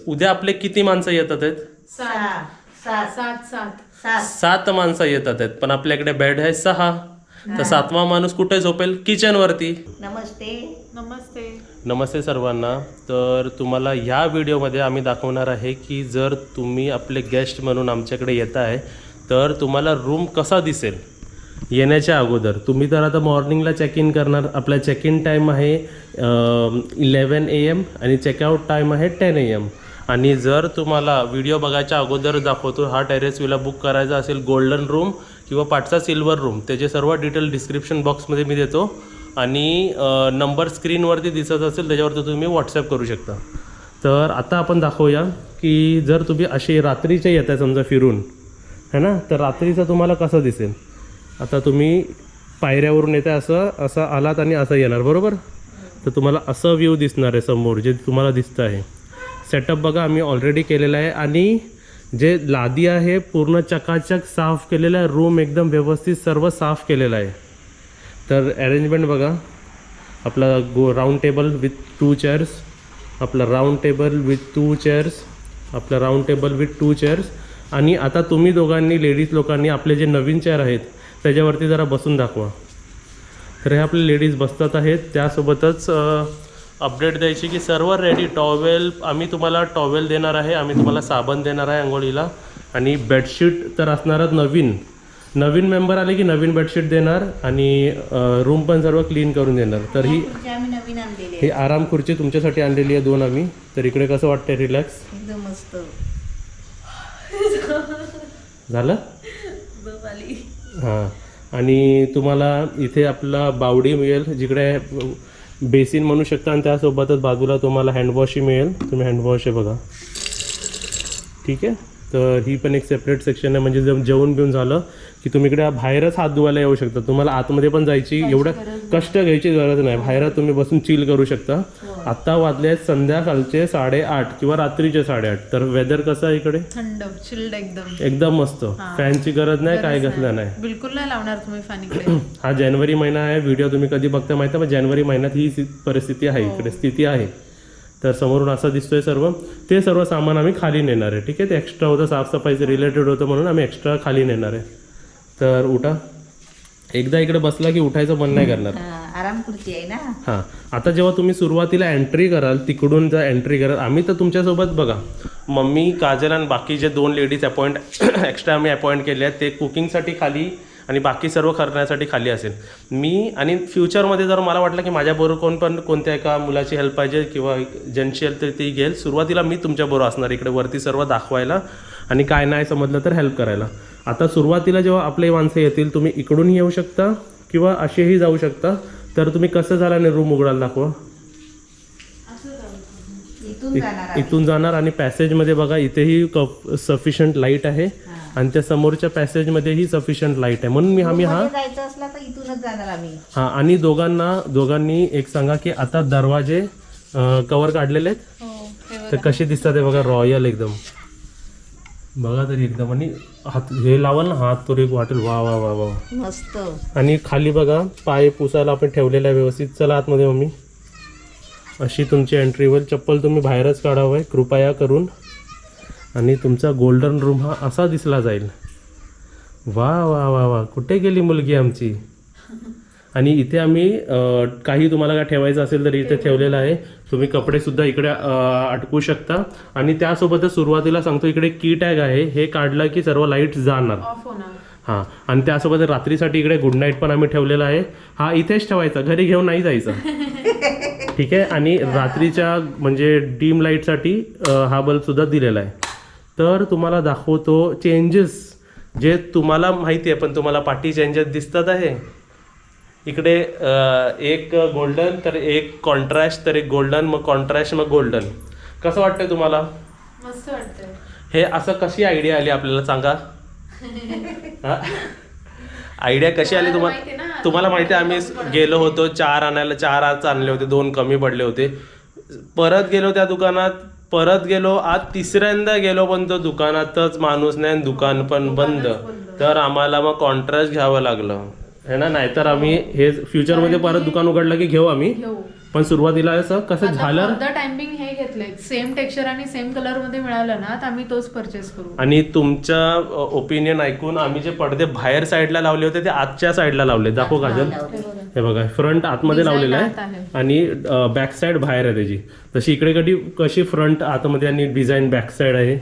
उद्या आपले किती माणसं येतात आहेत? 7 माणसं येतात आहेत, पण आपल्याकडे बेड आहे 6. तर 7वा माणूस कुठे झोपेल? किचन वरती. नमस्ते सर्वांना. तर तुम्हाला ह्या व्हिडिओमध्ये आम्ही दाखवणार आहे की जर तुम्ही आपले गेस्ट म्हणून आमच्याकडे येत आहे तर तुम्हाला रूम कसा दिसेल येण्याच्या अगोदर. तुम्ही तर आता मॉर्निंगला चेक इन करणार. आपला चेक इन टाईम आहे 11 AM आणि चेकआउट टाईम आहे 10 AM. आणि जर तुम्हाला व्हिडिओ बघायच्या अगोदर दाखवतो हा टेरेस विला बुक करायचा असेल गोल्डन रूम किंवा पाठचा सिल्वर रूम, त्याचे सर्व डिटेल डिस्क्रिप्शन बॉक्समध्ये मी देतो आणि नंबर स्क्रीनवरती दिसत असेल त्याच्यावरती तुम्ही व्हॉट्सॲप करू शकता. तर आता आपण दाखवूया की जर तुम्ही असे रात्रीचे येत आहे समजा फिरून है ना, तर रात्रीचं तुम्हाला कसं दिसेल. आता तुम्ही पायऱ्यावरून येते असं आलात आणि असं येणार बरोबर. तर तुम्हाला असं व्ह्यू दिसणार आहे समोर जे तुम्हाला दिसतं आहे. सेटअप बघा आम्ही ऑलरेडी केलेला आहे आणि जे लादी आहे पूर्ण चकाचक साफ केलेलं आहे. रूम एकदम व्यवस्थित सर्व साफ केलेलं आहे. तर अरेंजमेंट बघा. आपला राऊंड टेबल विथ 2 चेअर्स, आपला राऊंड टेबल विथ 2 चेअर्स, आपला राऊंड टेबल विथ 2 चेअर्स. आणि आता तुम्ही दोघांनी लेडीज लोकांनी आपले जे नवीन चेअर आहेत त्याच्यावरती जरा बसून दाखवा. तर हे आपले लेडीज बसतात आहेत. त्यासोबतच अपडेट द्यायची की सर्व रेडी. टॉवेल आम्ही तुम्हाला टॉवेल देणार आहे, आम्ही तुम्हाला साबण देणार आहे आंघोळीला आणि बेडशीट तर असणारच नवीन मेंबर आले की नवीन बेडशीट देणार आणि रूम पण सर्व क्लीन करून देणार. तर ही आराम खुर्ची तुमच्यासाठी आणलेली आहे 2 आम्ही. तर इकडे कसं वाटतंय? रिलॅक्स एकदम मस्त झालं. हां. आणि तुम्हाला इथे आपला बावडी मिळेल जिकडे बेसिन म्हणू शकता आणि त्यासोबतच बाजूला तुम्हाला हँडवॉशही मिळेल. तुम्ही हँडवॉश आहे बघा. ठीक आहे. तर ही पण एक सेपरेट सेक्शन आहे. म्हणजे जर जेवण बिवून झालं की तुम्ही इकडे बाहेरच हात धुवायला येऊ शकता. तुम्हाला आतमध्ये पण जायची एवढं कष्ट घ्यायची गरज नाही. बाहेरच तुम्ही बसून चिल करू शकता. आत्ता वाजले आहेत संध्याकाळचे 8:30 किंवा रात्रीचे 8:30. तर वेदर कसं आहे इकडे? थंड चिल्ड एकदम मस्त. फॅनची गरज नाही, काय कसलं नाही. बिलकुल नाही लावणार तुम्ही फॅन इकडे. हा जानेवारी महिना आहे. व्हिडिओ तुम्ही कधी बघता माहिती आहे, पण जानेवारी महिन्यात ही परिस्थिती आहे इकडे, स्थिती आहे. तर समोरून असं दिसतोय सर्व. ते सर्व सामान आम्ही खाली नेणार आहे. ठीक आहे. ते एक्स्ट्रा होतं, साफसफाईचं रिलेटेड होतं म्हणून आम्ही एक्स्ट्रा खाली नेणार आहे. तर उठा. एकदा इकडे बसला की उठायचं मन नाही करणार. आराम खुर्ची आहे ना. हां. आता जेव्हा तुम्ही सुरुवातीला एंट्री कराल तिकडून जर एंट्री कराल, आम्ही तर तुमच्यासोबत बघा मम्मी, काजल आणि बाकीचे 2 लेडीज एक्स्ट्रा आम्ही अपॉइंट केले आहेत. ते कुकिंगसाठी खाली आणि बाकी सर्व करण्यासाठी खाली असेल. मी आणि फ्युचरमध्ये जर मला वाटलं की माझ्याबरोबर कोणत्या एका मुलाची हेल्प पाहिजे किंवा ज्यांची हेल्प तर ती घेईल. सुरुवातीला मी तुमच्याबरोबर असणार इकडे वरती सर्व दाखवायला आणि काय नाही समजलं तर हेल्प करायला. आता सुरुवातीला जेव्हा आपले माणसं येतील तुम्ही इकडूनही येऊ शकता किंवा असेही जाऊ शकता. तर तुम्ही कसं झालं नाही रूम उघडायला दाखवा. इथून जाणार आणि पॅसेजमध्ये बघा इथेही सफिशियंट लाईट आहे आणि त्या समोरच्या पॅसेजमध्येही सफिशियंट लाईट आहे. म्हणून आम्ही जायचं असला तर इथूनच जाणार आम्ही. हां. आणि दोघांनी एक सांगा की आता दरवाजे कवर काढलेले आहेत तर कसे दिसतात ते बघा. रॉयल एकदम बघा तरी एकदम. आणि हात हे लावाल ना हात तरी वाटेल वा वा वा वा मस्त. आणि खाली बघा पाय पुसायला आपण ठेवलेला आहे व्यवस्थित. चला आतमध्ये मम्मी. अशी तुमची एंट्री होईल. चप्पल तुम्ही बाहेरच काढावं आहे कृपया करून. आणि तुमचा गोल्डन रूम हा असा दिसला जाईल. वा वा वा वा. कुठे गेली मुलगी आमची. आणि इथे आम्ही काही तुम्हाला काय ठेवायचं असेल तर इथे ठेवलेलं आहे. तुम्ही कपडेसुद्धा इकडे अटकू शकता. आणि त्यासोबतच सुरुवातीला सांगतो इकडे की टॅग आहे, हे काढलं की सर्व लाईट जाणार. हां. आणि त्यासोबत रात्रीसाठी इकडे गुड नाईट पण आम्ही ठेवलेला आहे. हा इथेच ठेवायचा, घरी घेऊन नाही जायचं. ठीक आहे. आणि रात्रीच्या म्हणजे डीम लाईटसाठी हा बल्बसुद्धा दिलेला आहे. तर तुम्हाला दाखवतो चेंजेस जे तुम्हाला माहिती आहे पण तुम्हाला पाठी चेंजेस दिसतात आहे. इकडे एक गोल्डन तर एक कॉन्ट्रास्ट तर एक गोल्डन मग कॉन्ट्रास्ट मग गोल्डन. कसं वाटतंय तुम्हाला? मस्त वाटतंय. हे असं कशी आयडिया आली आपल्याला सांगा. आयडिया कशी आली तुम्हाला माहिती आहे. आम्ही गेलो होतो 4 आणायला, 4 आज आणले होते, 2 कमी पडले होते. परत गेलो त्या दुकानात, परत गेलो आज 3ऱ्यांदा गेलो पण तो दुकानातच माणूस नाही आणि दुकान पण बंद. तर आम्हाला मग कॉन्ट्रास्ट घ्यावं लागलं है ना. नाहीतर आम्ही हे फ्युचरमध्ये परत दुकान उघडलं की घेऊ आम्ही. पण सुरुवातीला असं कसं झालं टायमिंग हे घेतलंय सेम टेक्स्चर आणि सेम कलर मध्ये मिळालं ना तर आम्ही तोच परचेस करू. आणि तुमच्या ओपिनियन ऐकून आम्ही जे पडदे बाहेर साईडला लावले होते ते आतच्या साईडला लावले. दाखव काजल, हे बघा फ्रंट आतमध्ये लावलेलं आहे आणि बॅक साईड बाहेर आहे त्याची. तशी इकडे कशी फ्रंट आतमध्ये आणि डिझाईन बॅक साईड आहे.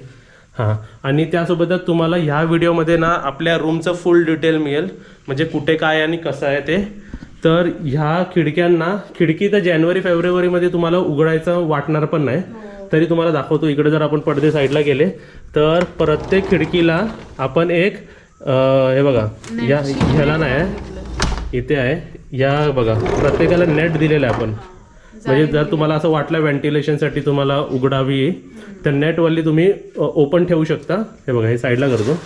हां, आणि त्यासोबतच तुम्हाला ह्या व्हिडिओमध्ये ना आपल्या रूमचं फुल डिटेल मिळेल, म्हणजे कुठे काय आणि कसं आहे ते. तर ह्या खिडकी तर जानेवारी-फेब्रुवारीमध्ये तुम्हाला उघडायचं वाटणार पण नाही, तरी तुम्हाला दाखवतो. इकडे जर आपण पडदे साईडला गेले तर प्रत्येक खिडकीला आपण एक हे बघा या ह्याला नाही आहे, इथे आहे या बघा प्रत्येकाला नेट दिलेलं आहे आपण. म्हणजे जर तुम्हाला असं वाटलं व्हेंटिलेशनसाठी तुम्हाला उघडावी तर नेटवाली तुम्ही ओपन ठेवू शकता. हे बघा हे साईडला करतो,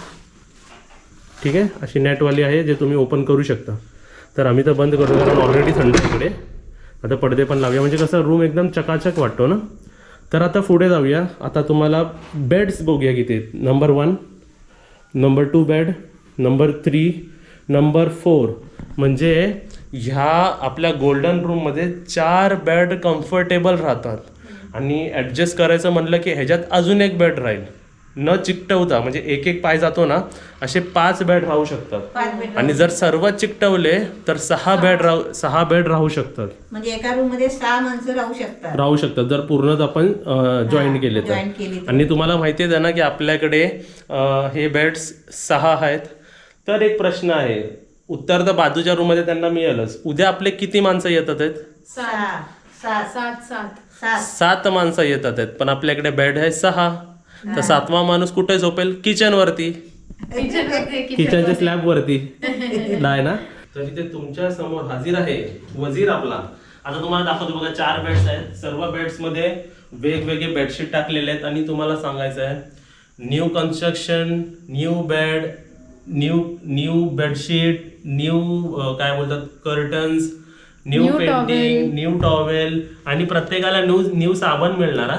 ठीक आहे. अशी नेटवाली आहे जे तुम्ही ओपन करू शकता. तर आम्ही तर बंद करतो कारण ऑलरेडी थंड आहे इकडे. आता पडदे पण लावूया म्हणजे कसं रूम एकदम चकाचक वाटतो ना. तर आता पुढे जाऊया. आता तुम्हाला बेड्स बघूया किती. Number 1, number 2 bed, number 3, number 4. म्हणजे ह्या आपल्या गोल्डन रूममध्ये 4 बेड कम्फर्टेबल राहतात. आणि ॲडजस्ट करायचं म्हणलं की ह्याच्यात अजून एक बेड राहील न चिकटवता. म्हणजे एक पाय जातो ना, असे 5 बेड राहू शकतात. आणि जर सर्व चिकटवले तर 6 बेड राहू शकतात. म्हणजे एका रूम मध्ये 6 माणसं राहू शकतात जर पूर्णच आपण जॉईन केले तर. आणि तुम्हाला माहिती आहे ना की आपल्याकडे हे बेड्स 6 आहेत. तर एक प्रश्न आहे, उत्तर तर बाजूच्या रूम मध्ये त्यांना मिळेलच. उद्या आपले किती माणसं येतात आहेत? 7 माणसं येतात आहेत, पण आपल्याकडे बेड आहे 6. तर 7वा माणूस कुठे झोपेल? किचन वरती, किचनच्या स्लॅब वरती नाही ना. तर इथे तुमच्या समोर हाजीर आहे वजीर आपला. आता तुम्हाला दाखवतो बघा 4 बेड्स आहेत. सर्व बेड्स मध्ये वेगवेगळे बेडशीट टाकलेले आहेत. आणि तुम्हाला सांगायचं आहे new construction, new bad, new bedsheet, new काय बोलतात curtains, new painting, new towel आणि प्रत्येकाला न्यू साबण मिळणार.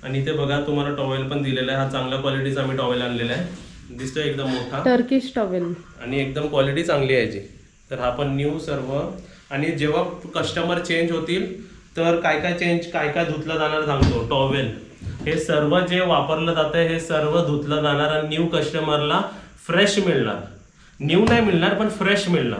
आणि इथे बघा तुम्हाला टॉवेल पण दिलेला आहे. हा चांगल्या क्वालिटीचा आम्ही टॉवेल आणलेला आहे. दिसतोय एकदम मोठा टर्किश टॉवेल आणि एकदम क्वालिटी चांगली आहे याची. तर हा पण न्यू सर्व. आणि जेव्हा कस्टमर चेंज होतील तर काय धुतलं जाणार सांगतो. टॉवेल हे सर्व जे वापरलं जातं हे सर्व धुतलं जाणार आणि न्यू कस्टमरला फ्रेश मिळणार. न्यू नाही मिळणार पण फ्रेश मिळणार,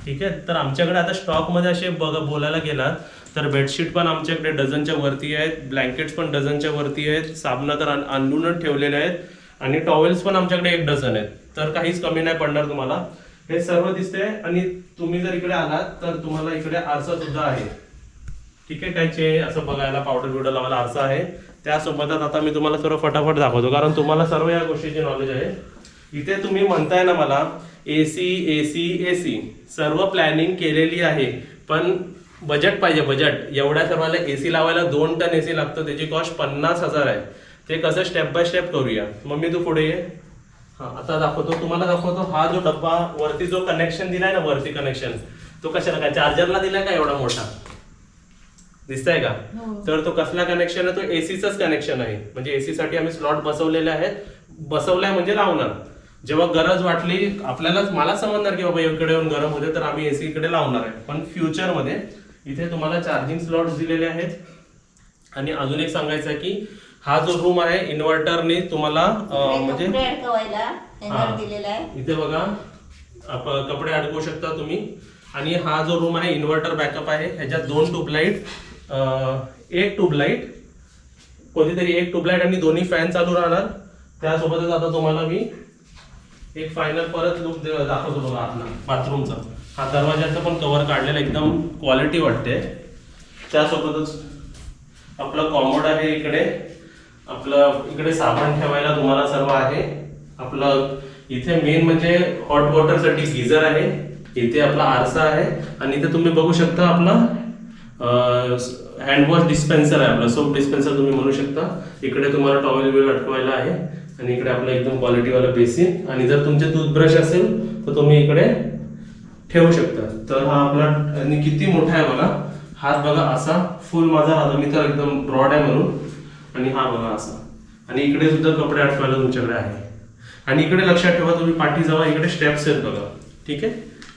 ठीक आहे. तर आमच्याकडे आता स्टॉकमध्ये असे बोलायला गेलात तर बेडशीट पण आमच्याकडे डझनच्या वरती आहेत, ब्लँकेट्स पण डझनच्या वरती आहेत, साबणं तर आणूनच ठेवलेले आहेत आणि टॉवेल्स पण आमच्याकडे 1 डझन आहेत. तर काहीच कमी नाही पडणार तुम्हाला. हे सर्व दिसते. आणि तुम्ही जर इकडे आलात तर तुम्हाला इकडे आरसा सुद्धा आहे, ठीक आहे. कायचे असं बघायला पावडर लावायला आरसा आहे. त्यासोबतच आता मी तुम्हाला सर्व फटाफट दाखवतो कारण तुम्हाला सर्व या गोष्टीची नॉलेज आहे. इथे तुम्ही म्हणताय ना मला एसी सर्व प्लॅनिंग केलेली आहे, पण बजेट पाहिजे. बजेट एवढ्या सर्वाला एसी लावायला 2 टन एसी लागतं, त्याची कॉस्ट 50,000 आहे. ते कसं स्टेप बाय स्टेप करूया. मम्मी तू पुढे ये. आता तुम्हाला दाखवतो. हा जो डब्बा वरती जो कनेक्शन दिलाय ना, वरती कनेक्शन तो कशाला काय चार्जरला दिलाय का एवढा मोठा दिसतंय का? तर तो कसला कनेक्शन आहे? तो एसीचाच कनेक्शन आहे. म्हणजे एसी साठी आम्ही स्लॉट बसवलेले आहेत. बसवलाय म्हणजे लावणार. जेव्हा गरज वाटली आपल्याला, मला समजणार की बाबा इकडे येऊन गरम होते तर आम्ही एसी इकडे लावणार आहे. पण फ्युचरमध्ये इथे तुम्हाला चार्जिंग स्लॉट्स दिलेले आहेत. आणि अजून एक सांगायचं आहे की हा जो रूम आहे इन्व्हर्टरने तुम्हाला म्हणजे इथे बघा कपडे अडकवू शकता तुम्ही. आणि हा जो रूम आहे इन्व्हर्टर बॅकअप आहे. ह्याच्यात 2 ट्यूबलाईट, 1 ट्यूबलाईट, कोणतीतरी 1 ट्यूबलाईट आणि दोन्ही फॅन चालू राहणार. त्यासोबतच आता तुम्हाला मी एक फायनल परत लुक दाखवतो बघा आपला बाथरूमचा. हा दरवाजाचा पण कव्हर काढलेला एकदम क्वालिटी वाटते. त्यासोबतच आपलं कॉमोड आहे. इकडे साबण ठेवायला तुम्हाला सर्व आहे. आपलं इथे मेन म्हणजे हॉट वॉटरसाठी गीझर आहे. इथे आपला आरसा आहे. आणि इथे तुम्ही बघू शकता आपला हँडवॉश डिस्पेन्सर आहे, आपला सोप डिस्पेन्सर तुम्ही म्हणू शकता. इकडे तुम्हाला टॉवेल बिल अटकवायला आहे. आणि इकडे आपलं एकदम क्वालिटीवाला बेसिन. आणि जर तुमचे टूथब्रश असेल तर तुम्ही इकडे ठेवू शकता. तर हा आपला आणि किती मोठा आहे बघा. हात बघा असा फुल माझा राहतो. मी तर एकदम ब्रॉड आहे म्हणून. आणि हा बघा असा. आणि इकडे सुद्धा कपडे अटकवायला तुमच्याकडे आहे. आणि इकडे लक्षात ठेवा तुम्ही पाठी जावा, इकडे स्टेप्स आहेत बघा, ठीक आहे.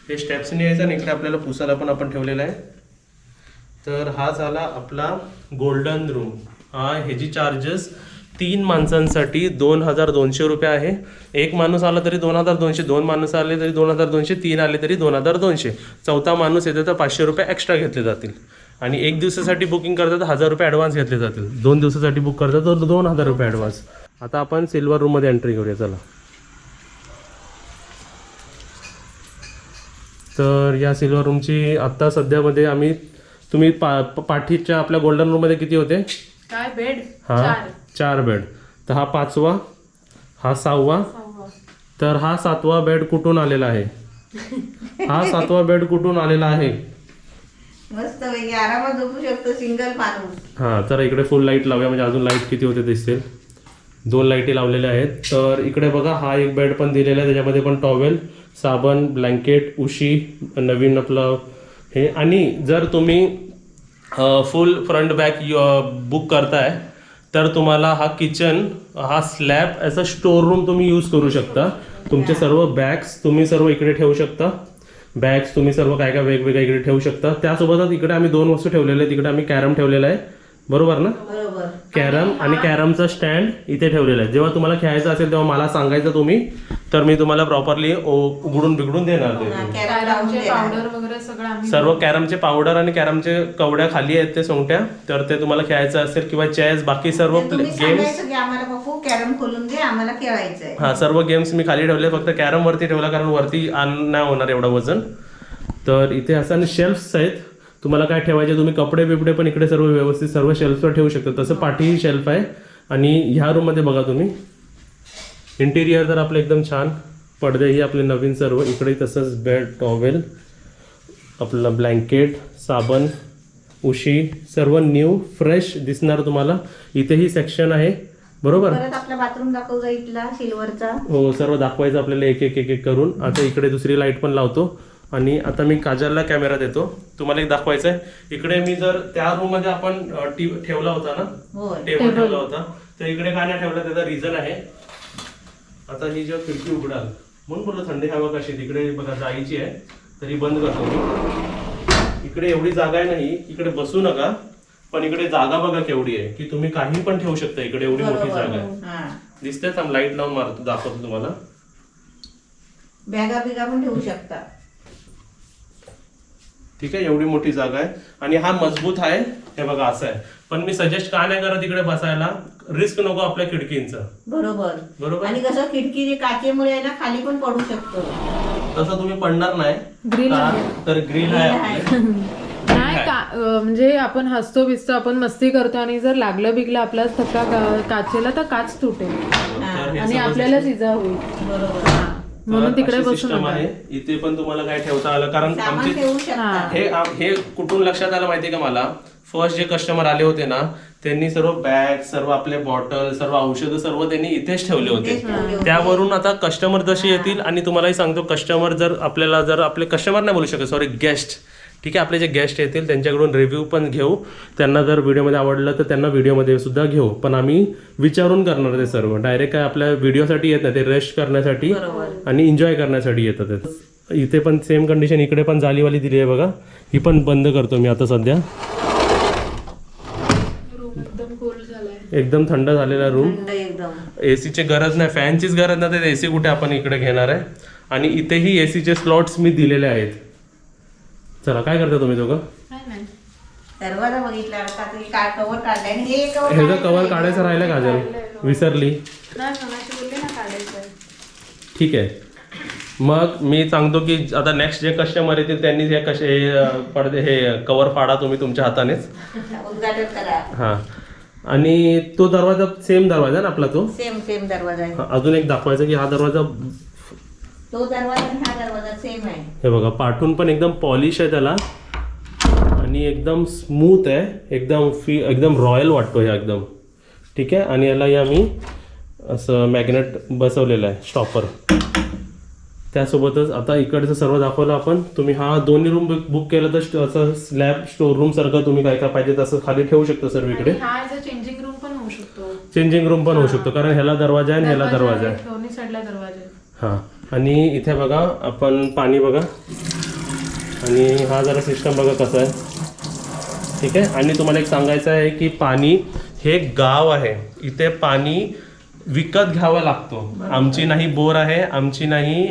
हे स्टेप्सने यायचं आणि इकडे आपल्याला पुसायला पण आपण ठेवलेलं आहे. तर हा झाला आपला गोल्डन रूम. हा ह्याची चार्जेस 3 माणसांसाठी 2200 रुपये आहे. एक माणूस आला तरी 2200, 2 माणूस आले तरी 2200, 3 आले तरी 2200, चौथा माणूस येते तर 500 रुपये एक्स्ट्रा घेतले जातील. आणि 1 दिवसासाठी बुकिंग करतात तर 1000 रुपये ॲडव्हान्स घेतले जातील. 2 दिवसासाठी बुक करतात तर 2000 रुपये ॲडव्हान्स. आता आपण सिल्वर रूममध्ये एंट्री करूया चला. तर या सिल्वर रूमची आत्ता सध्यामध्ये आम्ही तुम्ही पाठीच्या आपल्या गोल्डन रूममध्ये किती होते? काय बेड? हा 4 बेड. तर हा 5वा, हा 6वा, तर हा 7वा बेड कुठून आलेला आहे? हा 7वा बेड कुठून आलेला आहे? मस्त पैकी आरामात झोपू शकतो सिंगल माणूस. हां, तर इकडे फुल लाईट लावूया म्हणजे अजून लाईट किती होते दिसतील. 2 लाईटी लावलेल्या आहेत. तर इकडे बघा हा एक बेड पण दिलेला आहे, त्याच्यामध्ये पण टॉवेल, साबण, ब्लँकेट, उशी, नवीन आपलं हे. आणि जर तुम्ही फुल फ्रंट बॅक बुक करताय तर तुम्हाला हा किचन, हा slab as a store room तुम्ही यूज करू शकता. तुमचे सर्व बॅग्स तुम्ही सर्व इकडे ठेवू शकता. बॅग्स तुम्ही सर्व काय काय वेगवेगळ्या इकडे ठेवू शकता. त्यासोबतच इकडे आम्ही 2 वस्तू ठेवलेल्या आहेत. इकडे आम्ही कॅरम ठेवलेला आहे, बरोबर ना? बरोबर. कॅरम आणि कॅरमचा स्टँड इथे ठेवलेला आहे. जेव्हा तुम्हाला खेळायचं असेल तेव्हा मला सांगायचं तुम्ही, तर मी तुम्हाला प्रॉपरली उघडून बिघडून देणार ते. कॅरमचे पावडर वगैरे सगळं आम्ही सर्व कॅरमचे पावडर आणि कॅरमचे कवड्या खाली आहेत ते सोंगट्या. तर ते तुम्हाला खेळायचं असेल किंवा चेस बाकी सर्व गेम्स, आम्हाला बापू कॅरम खोलून दे, आम्हाला खेळायचं आहे. हा सर्व गेम्स मी खाली ठेवले. फक्त कॅरम वरती ठेवला कारण वरती नाही होणार एवढं वजन. तर इथे असं शेल्फ्स आहेत, तुम्हाला काय ठेवायचे तुम्ही कपडे बिपडे पण इकडे सर्व व्यवस्थित सर्व शेल्फवर ठेवू शकता. तसं पाठीही शेल्फ आहे. आणि ह्या रूममध्ये बघा तुम्ही इंटिरियर तर आपलं एकदम छान, पडदेही आपले नवीन सर्व. इकडे तसंच बेड, टॉवेल, आपलं ब्लँकेट, साबण, उशी सर्व न्यू फ्रेश दिसणार तुम्हाला. इथेही सेक्शन आहे, बरोबर? परत आपला बाथरूम दाखवू इथला सिल्वरचा. हो, सर्व दाखवायचं आपल्याला एक एक एक एक करून. आता इकडे दुसरी लाईट पण लावतो. आणि आता मी काजलला कॅमेरा देतो, तुम्हाला एक दाखवायचं आहे. इकडे मी जर त्या रूम मध्ये आपण ठेवला होता ना, टेबल ठेवला होता, तर इकडे काय नाही ठेवला त्याचा रिझन आहे. आता ही जेव्हा खिडकी उघडाल म्हणून बोललो थंडी हवा कशी, तिकडे बघा जायची आहे तरी बंद करतो मी. इकडे एवढी जागा आहे नाही, इकडे बसू नका, पण इकडे जागा बघा केवढी आहे की तुम्ही काही पण ठेवू शकता. इकडे एवढी मोठी जागा आहे, दिसते. थांब लाईट लावून मारतो, दाखवतो तुम्हाला. बॅगा बिगा पण ठेवू शकता. ठीक आहे, एवढी मोठी जागा आहे. आणि हा मजबूत आहे, हे बघा असं आहे. पण मी सजेस्ट का नाही करत इकडे बसायला, रिस्क नको आपल्या खिडकींचा. बरोबर. आणि कसं खिडकी जे काचेमुळे आहे ना, खाली पण पडू शकतो. तसं तुम्ही पडणार नाही, ग्रिल तर ग्रिल आहे. नाही म्हणजे आपण हसतो बिसतो, आपण मस्ती करतो आणि जर लागलं बिगलं आपला धक्का काचेला तर काच तुटेल आणि आपल्यालाच इजा होईल. बरोबर. म्हणून तिकडे बसून आहे. इथे पण तुम्हाला काय ठेवता आलं कारण आमची हे कुठून लक्षात आलं माहितीये का मला, फर्स्ट जे कस्टमर आले होते ना त्यांनी सर्व बॅग, सर्व आपले बॉटल, सर्व औषधं सर्व त्यांनी इथेच ठेवले होते. त्यावरून आता कस्टमर जसे येतील, आणि तुम्हालाही सांगतो कस्टमर जर आपल्याला, जर आपले कस्टमर नाही बोलू शकत, सॉरी गेस्ट, ठीक आहे, आपले जे गेस्ट येतील त्यांच्याकडून रिव्ह्यू पण घेऊ. त्यांना जर व्हिडिओमध्ये आवडलं तर त्यांना व्हिडिओमध्ये सुद्धा घेऊ, पण आम्ही विचारून करणार ते सर्व. डायरेक्ट काय आपल्या व्हिडिओसाठी येत नाही, ते रेस्ट करण्यासाठी आणि एन्जॉय करण्यासाठी येतात. इथे पण सेम कंडिशन, इकडे पण जालीवाली दिली आहे बघा, ही पण बंद करतो मी आता सध्या. एकदम थंड झालेला रूम, एसीची गरज नाही, फॅनचीच गरज नाही, तर एसी कुठे आपण इकडे घेणार आहे. आणि इथेही एसीचे स्लॉट्स मी दिलेले आहेत. चला, काय करता तुम्ही दोघं? दरवाजा बघितला, कव्हर काढलाय. ह्याचं कव्हर काढायचं राहिलं काजल, विसरली. ठीक आहे, मग मी सांगतो की आता नेक्स्ट जे कस्टमर येतील त्यांनी हे कसे पडदे, हे कव्हर फाडा तुम्ही तुमच्या हातानेच, उद्घाटन करा. हां. आणि तो दरवाजा सेम दरवाजा ना आपला, तो सेम दरवाजा आहे. अजून एक दाखवायचा की हा दरवाजा, तो दरवाजा आणि हा दरवाजा सेम आहे. हे बघा, पाठून पण एकदम पॉलिश आहे त्याला आणि एकदम स्मूथ आहे, एकदम रॉयल वाटतो हे एकदम. ठीक आहे. आणि याला आम्ही असं मॅग्नेट बसवलेलं आहे, स्टॉपर. त्यासोबतच आता इकडचं सर्व दाखवलं आपण. तुम्ही हा दोन्ही रूम बुक केलं तर असं स्लॅब स्टोर रूम सारखं तुम्ही काय काय पाहिजे तसं खाली ठेवू शकता सर्व. इकडे चेंजिंग रूम पण होऊ शकतो. चेंजिंग रूम पण होऊ शकतो, कारण ह्याला दरवाजा आहे आणि ह्याला दरवाजा आहे, दोन्ही साईडला दरवाजा आहे. हां. आणि इथे बघा आपण पाणी बघा, आणि हा जरा सिस्टम बघा कसं आहे. ठीक आहे. आणि तुम्हाला एक सांगायचं आहे की पाणी हे गाव आहे, इथे पाणी विकत घ्यावा लागतो. आमची नाही बोर आहे, आमची नाही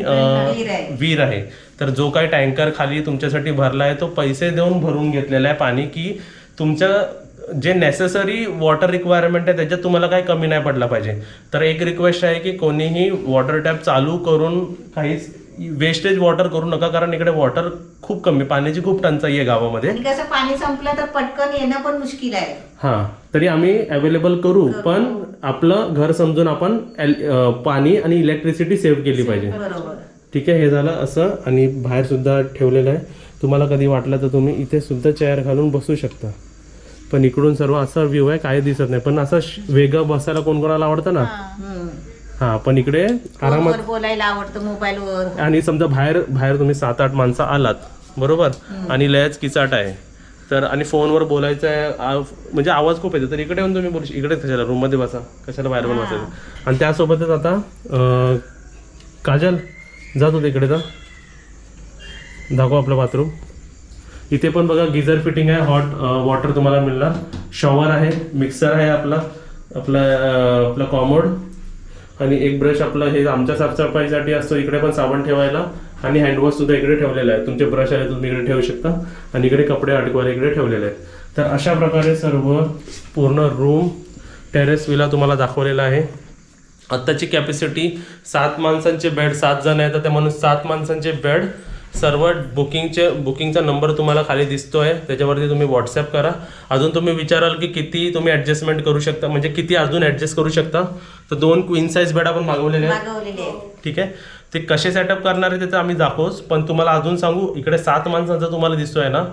विहीर आहे. तर जो काही टँकर खाली तुमच्यासाठी भरला आहे तो पैसे देऊन भरून घेतलेला आहे पाणी, की तुमचं जे नेसेसरी वॉटर रिक्वायरमेंट आहे त्याच्यात तुम्हाला काही कमी नाही पडला पाहिजे. तर एक रिक्वेस्ट आहे की कोणीही वॉटर टॅप चालू करून काहीच वेस्टेज वॉटर करू नका, कारण इकडे वॉटर खूप कमी, पाण्याची खूप टंचाई आहे गावामध्ये. आणि कसं पाणी संपलं तर पटकन येणं पण मुश्किल आहे. हां, तरी आम्ही अवेलेबल करू, पण आपलं घर समजून आपण पाणी आणि इलेक्ट्रिसिटी सेव्ह केली पाहिजे. बरोबर. ठीक आहे. हे झालं असं. आणि बाहेर सुद्धा ठेवलेलं आहे. तुम्हाला कधी वाटलं तर तुम्ही इथे सुद्धा चेअर घालून बसू शकता. पण इकडून सर्व असा व्ह्यू आहे, काही दिसत नाही. पण असं वेगळं बसायला कोणाला आवडतं ना. हा, पण इकडे आरामात बोलायला आवडतं मोबाईलवर. आणि समजा बाहेर तुम्ही 7-8 माणसं आलात बरोबर, आणि लयच किचाट आहे तर, आणि फोनवर बोलायचं आहे, म्हणजे आवाज खूप येतो, तर इकडे येऊन तुम्ही बोलू इकडे कशाला रूममध्ये बसा, कशाला बाहेर पण बसायचं. आणि त्यासोबतच आता काजल जातो तिकडे, तर दाखव आपलं बाथरूम. इथे पण बघा गिझर फिटिंग आहे, हॉट वॉटर तुम्हाला मिळणार, शॉवर आहे, मिक्सर आहे आपला कॉमोड, आणि एक ब्रश आपला हे आमच्या साफसफाईसाठी असतो, इकडे पण साबण ठेवायला, आणि हँडवॉश सुद्धा इकडे ठेवलेला आहे. तुमचे ब्रश आहे तुम्ही इकडे ठेवू शकता, आणि इकडे कपडे अडकवायला इकडे ठेवलेले आहेत. तर अशा प्रकारे सर्व पूर्ण रूम टेरेस विला तुम्हाला दाखवलेला आहे. आत्ताची कॅपॅसिटी 7 माणसांचे बेड, 7 जण आहेत तर म्हणून 7 माणसांचे बेड. सर्व बुकिंगचा नंबर तुम्हाला खाली दिसतोय, त्याच्यावरती तुम्ही व्हॉट्सअप करा. अजून तुम्ही विचाराल की किती तुम्ही ॲडजस्टमेंट करू शकता, म्हणजे किती अजून ॲडजस्ट करू शकता, तर 2 क्वीन साईज बेड आपण मागवलेले आहेत. ठीक आहे. ते कसे सेटअप करणार आहे त्याचं आम्ही दाखवूच, पण तुम्हाला अजून सांगू, इकडे 7 माणसांचा तुम्हाला दिसतोय ना,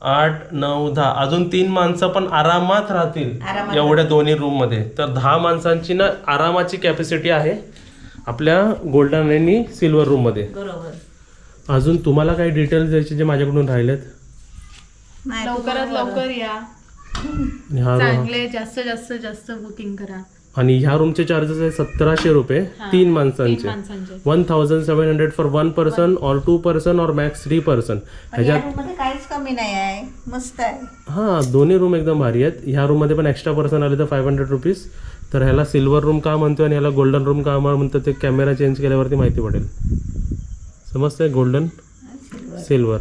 8, 9, 10, अजून 3 माणसं पण आरामात राहतील एवढ्या दोन्ही रूममध्ये. तर 10 माणसांची ना आरामाची कॅपॅसिटी आहे आपल्या गोल्डन आणि सिल्वर रूममध्ये. बरोबर. अजून तुम्हाला काही डिटेल्स द्यायचे जे माझ्याकडून राहिलेत? लवकरात लवकर या, चांगले जास्त बुकिंग करा. आणि ह्या रूमचे चार्जेस आहे 1700 रुपये 3 माणसांचे, 1700 फॉर 1 पर्सन और 2 पर्सन और मॅक्स 3 पर्सन. ह्याच्यात काहीच कमी नाही आहे, मस्त आहे. हां, दोन्ही रूम एकदम भारी आहेत. ह्या रूममध्ये पण एक्स्ट्रा पर्सन आले तर 500 रुपीज. तर ह्याला सिल्वर रूम का म्हणतो आणि ह्याला गोल्डन रूम का म्हणतो ते कॅमेरा चेंज केल्यावरती माहिती पडेल. समजतंय? Golden silver,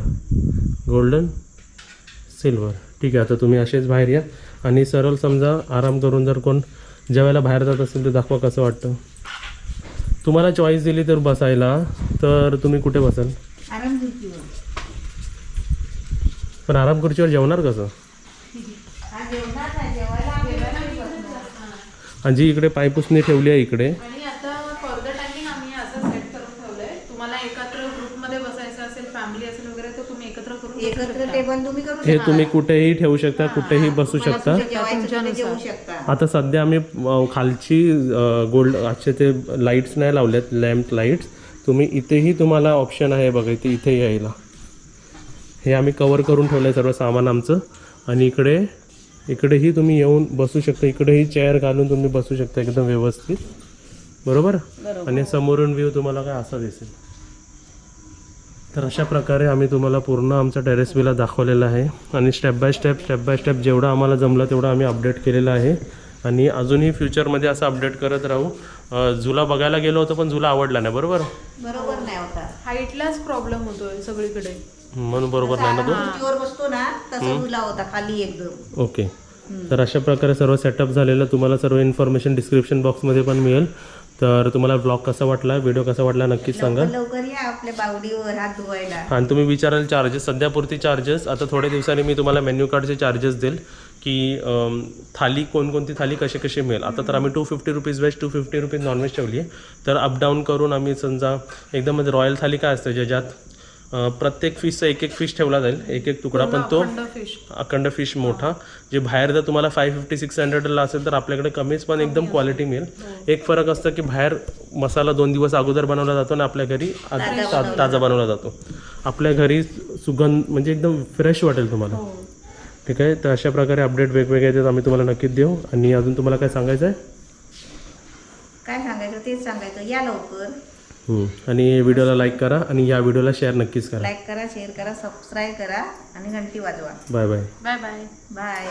golden silver. ठीक आहे. आता तुम्ही असेच बाहेर या आणि सरळ समजा आराम करून, जर कोण जेवायला बाहेर जात असेल तर दाखवा कसं वाटतं. तुम्हाला चॉईस दिली तर बसायला, तर तुम्ही कुठे बसाल? आराम खुर्चीवर. पण आराम खुर्चीवर जेवणार कसं? आणि जी इकडे पायपुसणी ठेवली आहे इकडे, आणि आता फॉर द टायमिंग आम्ही असं सेट करून ठेवलंय, तुम्हाला एकत्र ग्रुपमध्ये बसायचं असेल, फॅमिली असेल वगैरे, तर तुम्ही एकत्र करून एकत्र टेबल तुम्ही करू हे तुम्ही कुठेही ठेवू शकता, कुठेही बसू शकता. जेवू शकता. आता सध्या आम्ही खालची आजचे ते लाईट्स नाही लावल्यात, लॅम्प लाईट्स. तुम्ही इथेही तुम्हाला ऑप्शन आहे बघा, इथे यायला. हे आम्ही कवर करून ठेवलं आहे सर्व सामान आमचं. आणि इकडेही तुम्ही येऊन बसू शकता, इकडेही चेअर घालून तुम्ही बसू शकता एकदम व्यवस्थित. बरोबर. आणि समोरून व्ह्यू तुम्हाला काय असा दिसेल. तर अशा प्रकारे आम्ही तुम्हाला पूर्ण आमचा टेरेस विला दाखवलेला आहे, आणि स्टेप बाय स्टेप जेवढं आम्हाला जमलं तेवढं आम्ही अपडेट केलेलं आहे, आणि अजूनही फ्युचरमध्ये असं अपडेट करत राहू. झुला बघायला गेलो होतो पण झुला आवडला नाही. बरोबर नाही होता, हाईटलाच प्रॉब्लेम होतोय सगळीकडे, म्हणून बरोबर नाही ना तो. खुर्चीवर बसतो ना तसं झुला होता खाली एकदम. ओके. तर अशा प्रकारे सर्व सेटअप झालेलं, तुम्हाला सर्व इन्फॉर्मेशन डिस्क्रिप्शन बॉक्समध्ये पण मिळेल. तर तुम्हाला ब्लॉग कसा वाटला, व्हिडिओ कसा वाटला नक्कीच सांगा. लवकर या आपल्या बावडीवर हात धुवायला. आणि तुम्ही विचाराल चार्जेस, सध्यापुरती चार्जेस, आता थोड्या दिवसांनी मी तुम्हाला मेन्यू कार्डचे चार्जेस देईल की थाली कोणकोणती थाली कसे मिळेल. आता तर आम्ही 250 रुपीज व्हेज, 250 रुपीज नॉनव्हेज ठेवली आहे. तर अपडाऊन करून आम्ही समजा एकदम म्हणजे रॉयल थाली काय असतं ज्याच्यात प्रत्येक फिशचा एक फिश ठेवला जाईल, एक तुकडा, पण तो अखंड फिश मोठा. जे बाहेर जर तुम्हाला 550-600ला असेल तर आपल्याकडे कमीच पण एकदम क्वालिटी मिळेल. एक फरक असतं की बाहेर मसाला 2 दिवस अगोदर बनवला जातो आणि आपल्या घरी ताजा बनवला जातो. आपल्या घरी सुगंध म्हणजे एकदम फ्रेश वाटेल तुम्हाला. ठीक आहे. तर अशा प्रकारे अपडेट वेगवेगळे आहेत आम्ही तुम्हाला नक्कीच देऊ. आणि अजून तुम्हाला काय सांगायचं आहे? काय सांगायचं तेच सांगायचं, या लवकर. आणि व्हिडिओला लाईक करा आणि या व्हिडिओला शेअर नक्कीच करा. लाईक करा, शेअर करा, सबस्क्राईब करा आणि घंटी वाजवा. Bye bye. Bye bye. Bye.